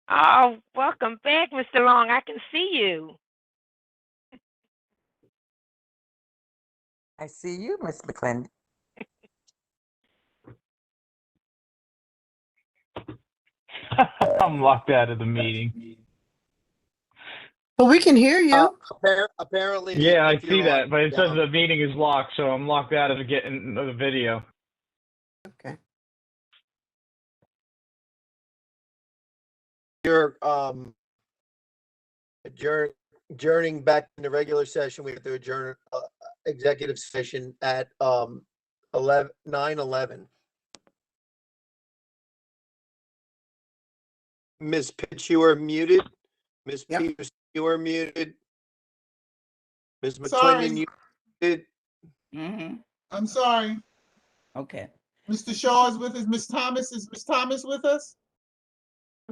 Oh, welcome back, Mr. Long. I can see you. I see you, Miss McClendon. I'm locked out of the meeting. But we can hear you. Apparently, Yeah, I if you're see that, on- but it says down- the meeting is locked, so I'm locked out of getting the video. Okay. You're adjourning back in the regular session. We have to adjourn executive session at 9:11. Ms. Pitts, you are muted. Ms. Yep. Peters, you are muted. Ms. Sorry. McClendon, you muted. Mm-hmm. I'm sorry. Okay. Mr. Shaw is with us. Ms. Thomas, is Ms. Thomas with us?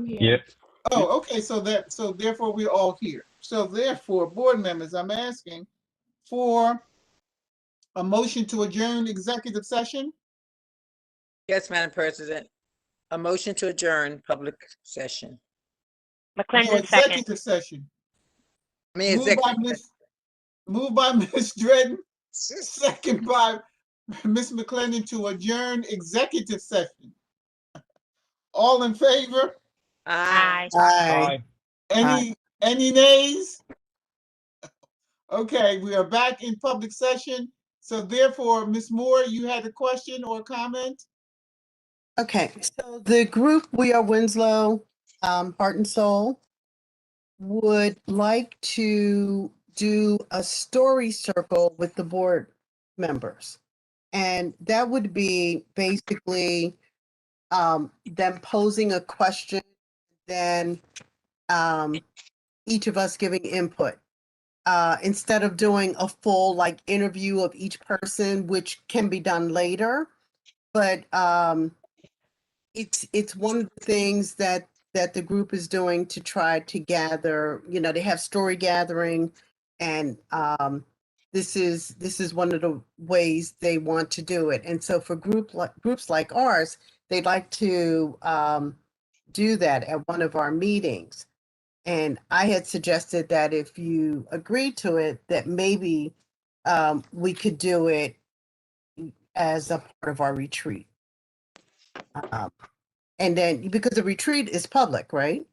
Yep. Oh, okay. So therefore we're all here. So therefore, board members, I'm asking for a motion to adjourn executive session. Yes, Madam President. A motion to adjourn public session. No, McClendon second. executive session. I mean, Moved by Ms. Dredden, second by Ms. McClendon to adjourn executive session. All in favor? Aye. Aye. Aye. Any nays? Okay, we are back in public session. So therefore, Ms. Moore, you had a question or comment? Okay. So the group We Are Winslow, Heart and Soul, would like to do a story circle with the board members. And that would be basically them posing a question, then each of us giving input. Instead of doing a full like interview of each person, which can be done later, but it's one of the things that the group is doing to try to gather. You know, they have story gathering, and this is one of the ways they want to do it. And so for groups like ours, they'd like to do that at one of our meetings. And I had suggested that if you agreed to it, that maybe we could do it as a part of our retreat. And then, because the retreat is public, right?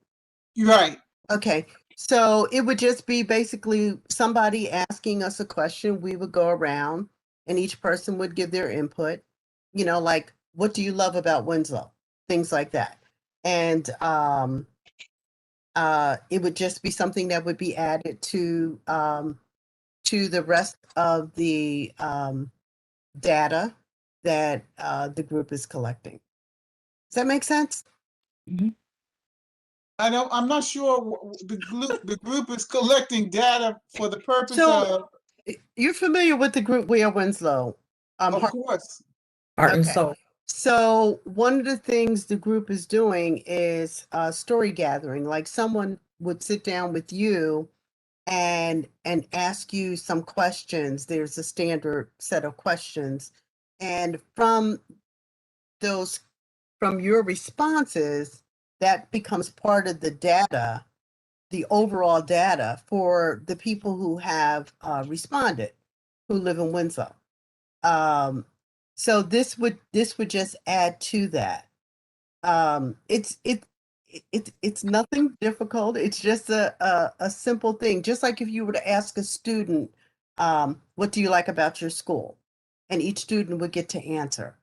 You're right. Okay, so it would just be basically somebody asking us a question. We would go around and each person would give their input, you know, like, what do you love about Winslow? Things like that. And it would just be something that would be added to the rest of the data that the group is collecting. Does that make sense? I'm not sure the group is collecting data for the purpose So- of You're familiar with the group We Are Winslow? of course. Heart and Okay. soul. So one of the things the group is doing is story gathering. Like someone would sit down with you and ask you some questions. There's a standard set of questions, and from your responses, that becomes part of the data, the overall data for the people who have responded, who live in Winslow. So this would just add to that. It's nothing difficult. It's just a simple thing. Just like if you were to ask a student, what do you like about your school? And each student would get to answer.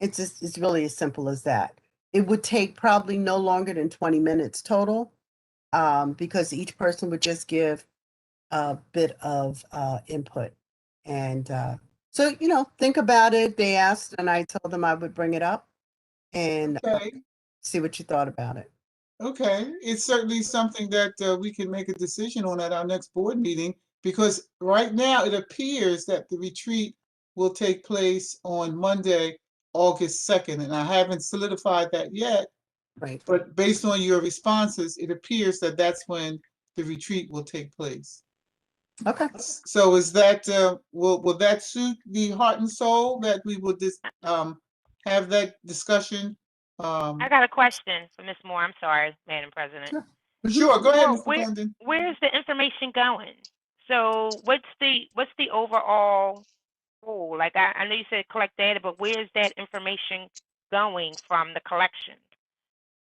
It's really as simple as that. It would take probably no longer than 20 minutes total, because each person would just give a bit of input. And so, think about it. They asked, and I told them I would bring it up and Okay. see what you thought about it. Okay, it's certainly something that we can make a decision on at our next board meeting, because right now it appears that the retreat will take place on Monday, August 2nd, and I haven't solidified that yet, Right. but based on your responses, it appears that that's when the retreat will take place. Okay. So is that, will that suit the heart and soul that we will just have that discussion? I got a question for Ms. Moore. I'm sorry, Madam President. Sure. Sure, go ahead, So Mr. Glendon. where's the information going? So what's the overall goal? Like I know you said collect data, but where's that information going from the collection?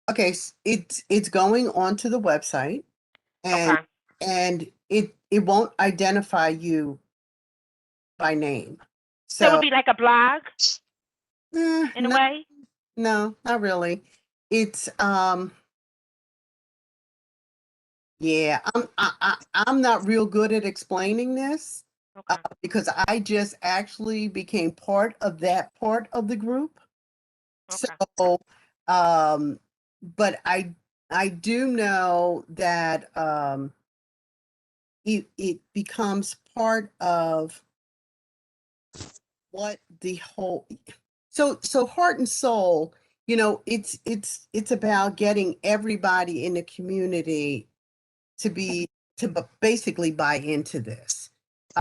Okay. It's going onto the website, and Okay. it won't identify you by name. So it would So be like a blog in a no, way? no, not really. It's yeah, I'm not real good at explaining this, Okay. because I just actually became part of that part of the group. Okay. So, but I do know that it becomes part of what the whole. So heart and soul, it's about getting everybody in the community to basically buy into this,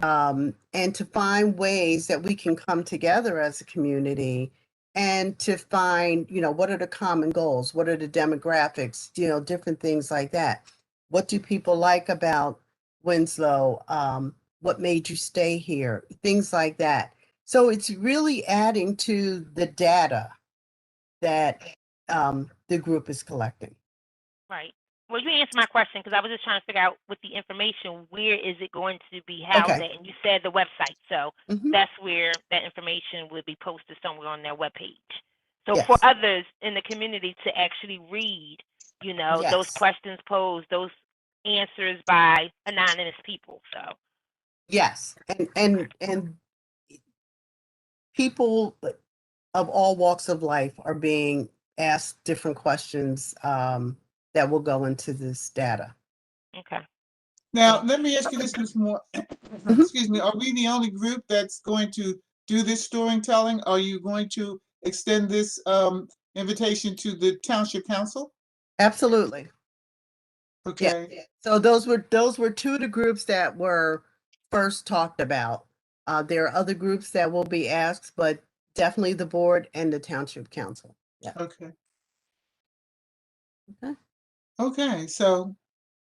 and to find ways that we can come together as a community, and to find, what are the common goals, what are the demographics, different things like that. What do people like about Winslow? What made you stay here? Things like that. So it's really adding to the data that the group is collecting. Right. Well, you answered my question because I was just trying to figure out with the information, where is it going to be housed Okay. at? And you said the website. So Mhm. that's where that information would be posted somewhere on their webpage. So Yes. for others in the community to actually read, those Yes. questions posed, those answers by anonymous people. So Yes, and people of all walks of life are being asked different questions, that will go into this data. okay. Now, let me ask you this, Ms. Moore. Mhm. Excuse me, are we the only group that's going to do this storytelling? Are you going to extend this invitation to the Township Council? Absolutely. Yeah. Okay, So those were two of the groups that were first talked about. There are other groups that will be asked, but definitely the board and the Township Council. Yeah. okay. Okay. Okay, so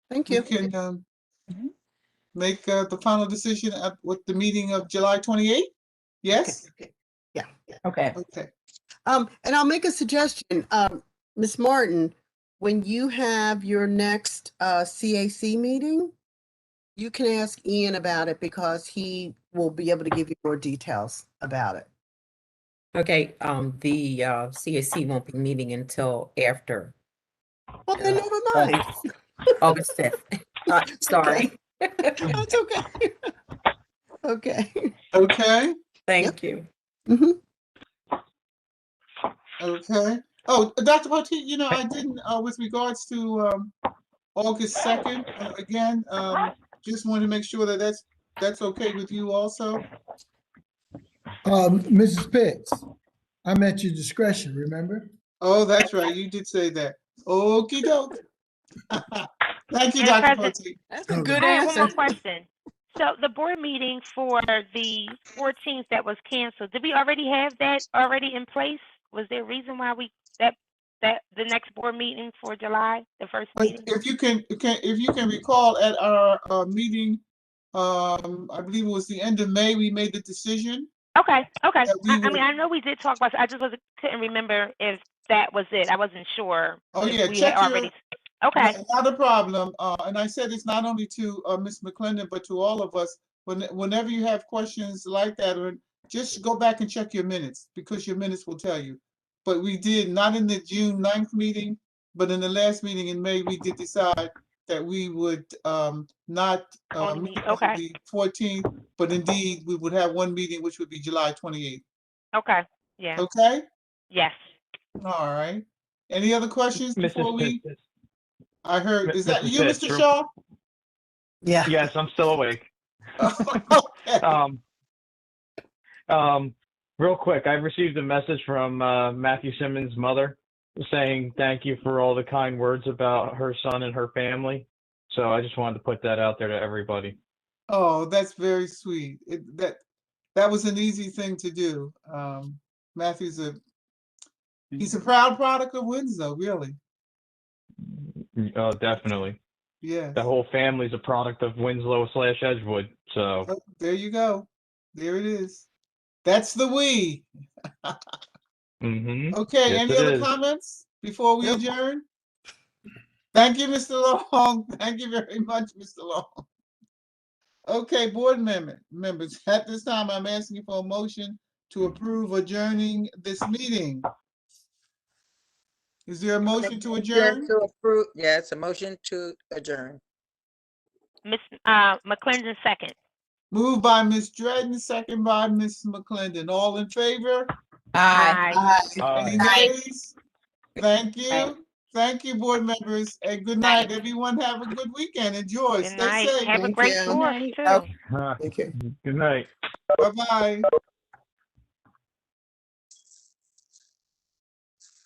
Thank we you. can make the final decision at with the meeting of July 28th? Yes? Okay. Yeah. Okay. Okay. And I'll make a suggestion, Ms. Martin, when you have your next CAC meeting, you can ask Ian about it because he will be able to give you more details about it. Okay, the CAC won't be meeting until after Well, then never mind. August 5th. Sorry. That's okay. Okay. Okay, Thank you. Mhm. okay. Oh, Dr. Potteet, you know, I didn't, with regards to, August 2nd, again, just wanted to make sure that that's okay with you also. Mrs. Pitts, I'm at your discretion, remember? Oh, that's right. You did say that. Okey doke. Thank you, Madam Dr. President, Potteet. That's a Okay. good I have one more answer. question. So the board meeting for the 14th that was canceled, did we already have that already in place? Was there a reason why that the next board meeting for July, the first But meeting? if you can recall at our, meeting, I believe it was the end of May, we made the decision Okay. that we I mean, would, I know we did talk about it. I just couldn't remember if that was it. I wasn't sure oh if yeah, we had check your, already. Okay. not a problem. And I said it's not only to Ms. McClendon, but to all of us. Whenever you have questions like that, or just go back and check your minutes, because your minutes will tell you. But we did, not in the June 9th meeting, but in the last meeting in May, we did decide that we would not On meet the on okay. the 14th, but indeed we would have one meeting, which would be July 28th. Okay. Yeah. Okay? Yes. All right. Any other questions before Mrs. we? Pitts. I heard, is that Mrs. you, Pitts, Mr. Shaw? Yeah. yes, I'm still awake. Okay. Real quick, I received a message from Matthew Simmons' mother saying thank you for all the kind words about her son and her family. So I just wanted to put that out there to everybody. Oh, that's very sweet. That was an easy thing to do. Matthew's he's a proud product of Winslow, really. Oh, definitely. Yes. The whole family's a product of Winslow/Edgewood. So Oh, there you go. There it is. That's the we. Okay, yes, any it other is. comments before we Nope. adjourn? Thank you, Mr. Long. Thank you very much, Mr. Long. Okay, board members, at this time, I'm asking for a motion to approve adjourning this meeting. Is there a motion to adjourn? To approve, yes, a motion to adjourn. Miss McClendon second. Moved by Ms. Dredden, second by Ms. McClendon. All in favor? Aye. Any nays? Thank you. Thank you, board members, and good night. Everyone have a good weekend. Enjoy. Good Stay night. safe. Have a Thank great you. fourth too. Thank you. Good night. Bye-bye.